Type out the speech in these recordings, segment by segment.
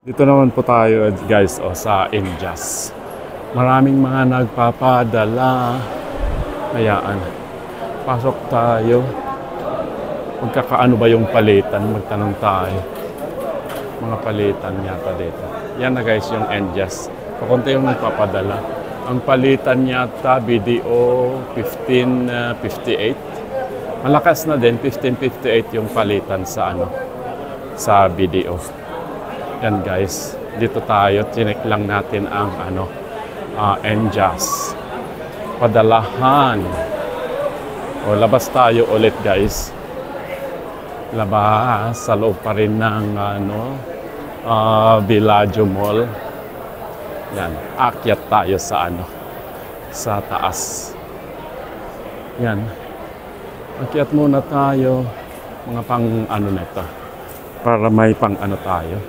Dito naman po tayo guys sa Indias. Maraming mga nagpapadala. Hayaan. Pasok tayo. Magkakaano ba yung palitan? Magtanong tayo. Mga palitan yata dito. Yan na guys yung Indias. Pakunti yung nagpapadala. Ang palitan yata BDO 1558. Malakas na din 1558 yung palitan sa sa BDO. Yan guys, dito tayo, tinik lang natin ang Indias. Padalahan. O, labas tayo ulit guys. Labas, sa loob pa rin ng Villaggio Mall. Yan, akyat tayo sa sa taas. Yan. Akyat muna tayo. Mga pang nito. Para may pang tayo.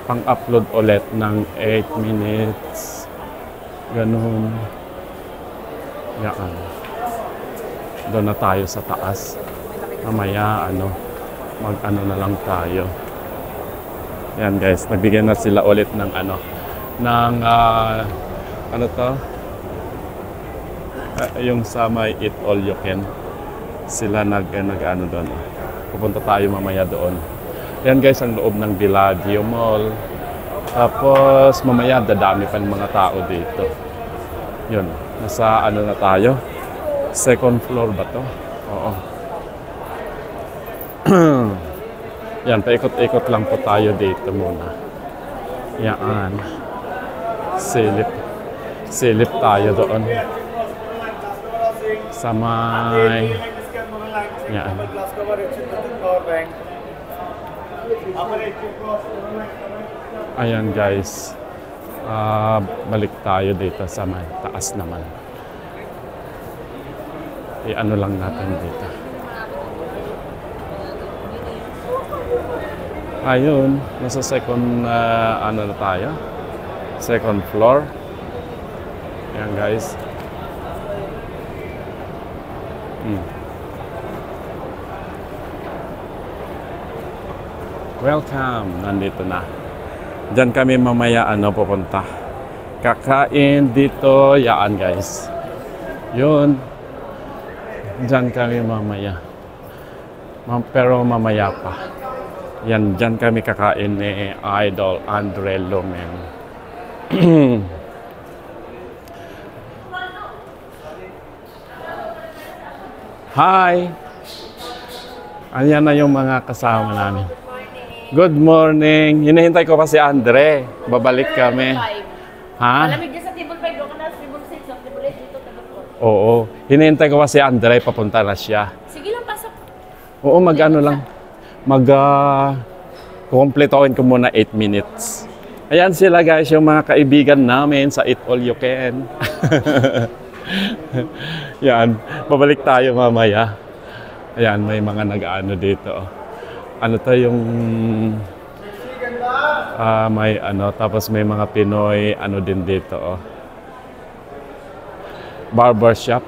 Pang-upload ulit ng 8 minutes. Ganun. Yan. Doon na tayo sa taas. Mamaya, mag-na lang tayo. Yan guys, nagbigyan na sila ulit ng yung sa may Eat All You Can. Sila doon. Pupunta tayo mamaya doon. Yan guys, ang loob ng Villaggio Mall. Tapos mamaya dadami pa ng mga tao dito. Yun, nasa na tayo? Second floor ba to? Oo. Yan, paikot-ikot lang po tayo dito muna. Yan. Silip tayo doon. Sa may... Yan. Ayan guys, balik tayo dito sa may taas naman. I-ano lang natin dito. Ayun, nasa second, na tayo? Second floor. Ayan guys. Welcome, nandito na. Diyan kami mamaya pupunta. Kakain dito, yaan guys. Yun. Diyan kami mamaya. Pero mamaya pa. Yan, diyan kami kakain ni Idol Andre Lumen. Hi! Ayan na yung mga kasama namin. Good morning. Hinihintay ko pa si Andre. Babalik kami. Ha? Malamig dyan sa table 5. Doon ka na sa table 6. Sa table 8 dito, table 4. Oo. Hinihintay ko pa si Andre. Papunta na siya. Sige lang, pasok. Oo, lang. Kukumpletoin ko muna 8 minutes. Ayan sila guys, yung mga kaibigan namin sa Eat All You Can. Yan. Babalik tayo mamaya. Ayan, may mga dito. Yung may tapos may mga Pinoy din dito barbershop.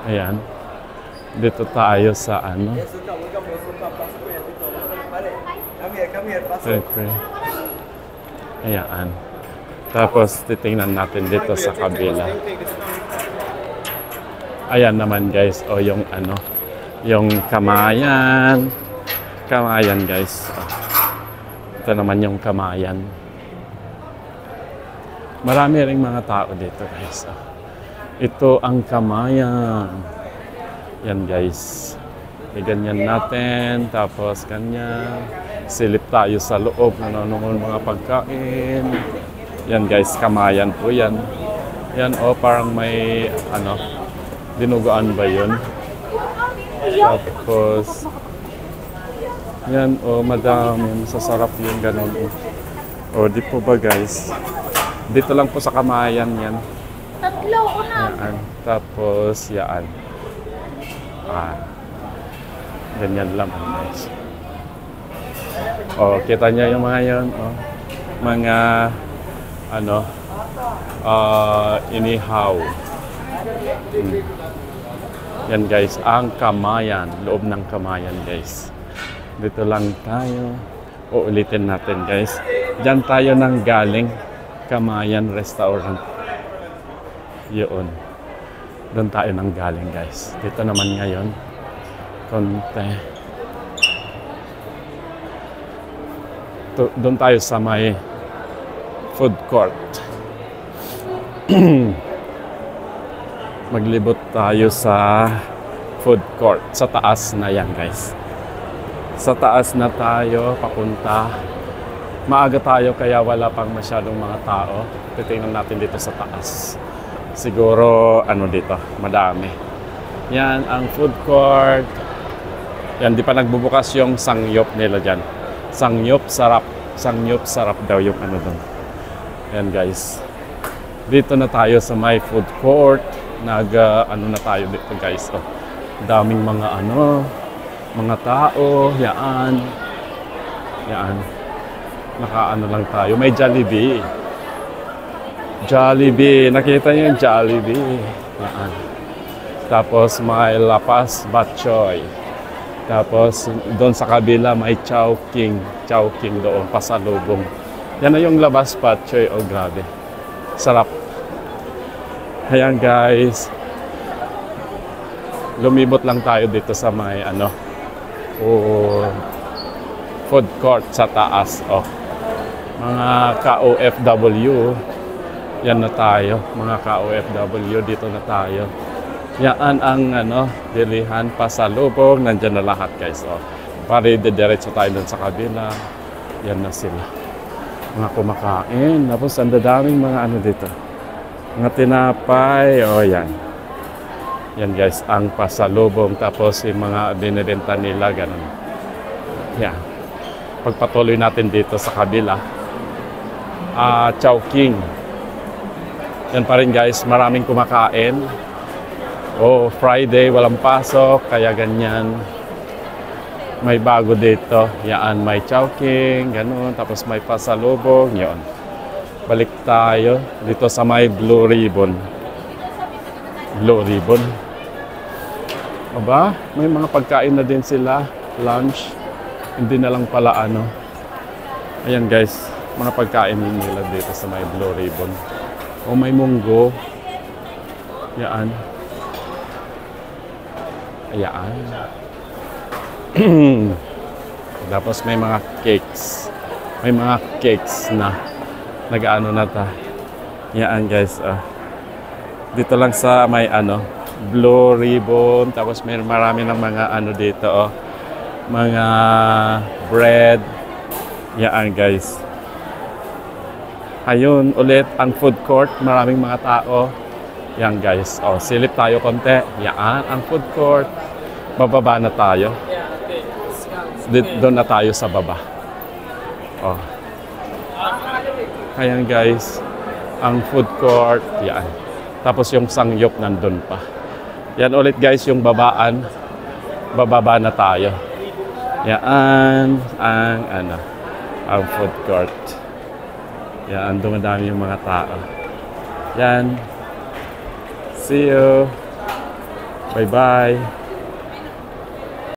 Ayan, dito tayo sa ayan, tapos titingnan natin dito sa kabila. Ayan naman guys, yung yung Kamayan. Kamayan guys. Ito naman yung Kamayan. Marami ring mga tao dito guys. Ito ang Kamayan. Yan guys. Ganyan natin. Tapos ganyan. Silip tayo sa loob. Nanonood mga pagkain. Yan guys, Kamayan po yan. Yan parang may dinuguan ba yun? Tapos yan madami, masasarap yung ganun. Di po ba guys? Dito lang po sa Kamayan yan. Tatlo ko na. Yan. Tapos yan. Ganyan lang guys. Kita niyo yung mga yan. Mga inihaw. Yan guys, ang Kamayan, loob ng Kamayan guys. Dito lang tayo. Uulitin natin guys. Diyan tayo nang galing. Kamayan Restaurant. Yun. Doon tayo nang galing guys. Dito naman ngayon. Konti. Doon tayo sa may food court. Maglibot tayo sa food court. Sa taas na yan guys. Sa taas na tayo papunta. Maaga tayo kaya wala pang masyadong mga tao. Titingnan natin dito sa taas. Siguro ano dito, madami. Yan ang food court. Yan, di pa nagbubukas yung sangyup nila dyan. Sangyup sarap. Sangyup sarap daw yung ano doon. Yan guys. Dito na tayo sa my food court. Ano na tayo dito guys. Oh, daming mga mga tao. Yan. Yan. Nakaano lang tayo. May Jollibee. Jollibee. Nakita niyo yung Jollibee. Yan. Tapos may Lapas Batchoy. Tapos doon sa kabila may Chowking. Chowking doon. Pasalubong. Yan na yung Lapas Batchoy. Oh grabe. Sarap. Ayan guys. Lumibot lang tayo dito sa may food court sa taas. Oh. Mga ka-OFW. Yan na tayo. Mga ka-OFW dito na tayo. Yan ang dilihan pasalubong. Nandiyan na lahat guys. Oh. Pare diretso tayo dun sa kabila. Yan na sila. Mga kumakain. Tapos ang dadaming mga dito. Mga tinapay. Oh yan. Yan guys, ang pasalubong. Tapos yung mga binibenta nila, ganun. Yan. Pagpatuloy natin dito sa kabila. Chowking. Yan pa rin guys, maraming kumakain. Oh, Friday, walang pasok, kaya ganyan. May bago dito. Yan, may Chowking, ganun. Tapos may pasalubong, yon. Balik tayo dito sa may Blue Ribbon. Blue Ribbon. Aba, may mga pagkain na din sila. Lunch. Hindi na lang pala Ayan guys, mga pagkain nila dito sa may Blue Ribbon. O may munggo. Yan. Ayan. Tapos may mga cakes. May mga cakes na nag-ano na ta. Yan guys. Dito lang sa may Blue Ribbon. Tapos may marami ng mga dito mga bread. Yan guys. Ayun ulit ang food court. Maraming mga tao. Yan guys. Silip tayo konti. Yan ang food court. Bababa na tayo. Doon na tayo sa baba. Ayan guys. Ang food court. Yan. Tapos yung sangyup nandun pa. Yan ulit guys yung babaan. Bababa na tayo. Yan ang food court. Yan, dumadami yung mga tao. Yan. See you. Bye-bye.